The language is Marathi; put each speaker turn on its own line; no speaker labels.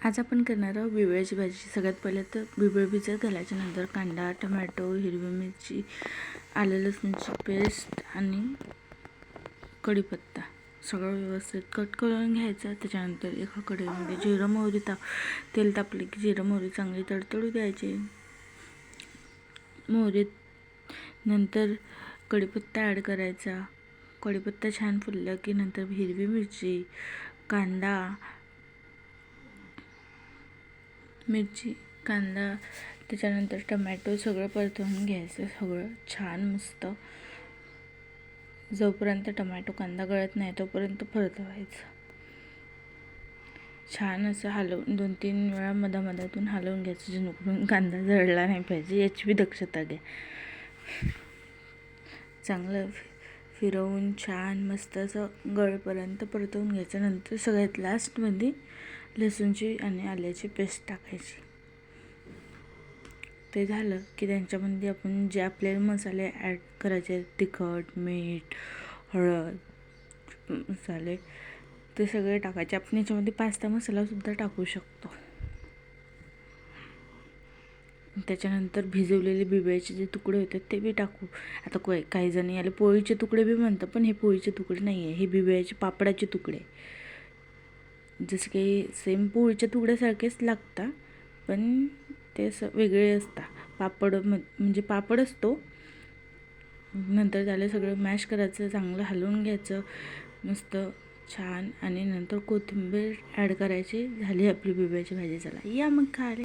आज आपण करणार आहोत बिबळ्याची भाजी। सगळ्यात पहिले तर बिबळ भिजत घालायच्या नंतर कांदा, टोमॅटो, हिरवी मिरची, आलं लसूणची पेस्ट आणि कढीपत्ता सगळं व्यवस्थित कट करून घ्यायचं। त्याच्यानंतर एका कढईमध्ये जिरं मोहरी तेल तापले की जिरं मोहरी चांगली तडतडू द्यायचे। मोहरीत नंतर कढीपत्ता ॲड करायचा। कढीपत्ता छान फुलला की नंतर हिरवी मिरची, कांदा त्याच्यानंतर टोमॅटो सगळं परतवून घ्यायचं। सगळं छान मस्त जोपर्यंत टोमॅटो कांदा गळत नाही तोपर्यंत परतवायचं। छान असं हलवून 2-3 वेळा मधामधातून हलवून घ्यायचं जेणेकरून कांदा जळला नाही पाहिजे, याची बी दक्षता घ्या। चांगलं फिरवून छान मस्त असं गळपर्यंत परतवून घ्यायचं। नंतर सगळ्यात लास्टमध्ये लसूणची आणि आल्याची पेस्ट टाकायची। ते झालं की त्यांच्यामध्ये आपण जे आपले मसाले ॲड करायचे, तिखट, मीठ, हळद मसाले ते सगळे टाकायचे। आपण याच्यामध्ये पास्ता मसालासुद्धा टाकू शकतो। त्याच्यानंतर भिजवलेले बिबळ्याचे जे तुकडे होते ते बी टाकू। आता काही जण याला पोळीचे तुकडे बी म्हणतात, पण हे पोळीचे तुकडे नाही आहे, हे बिबळ्याचे पापडाचे तुकडे। जसं काही सेम पोळीच्या तुकड्यासारखेच लागतात, पण ते असं वेगळे असतात। पापड म्हणजे पापड असतो। नंतर त्याला सगळं मॅश करायचं, चांगलं हलवून घ्यायचं मस्त छान, आणि नंतर कोथिंबीर ॲड करायची। झाली आपली बिबळ्याची भाजी। चला या मग खायला।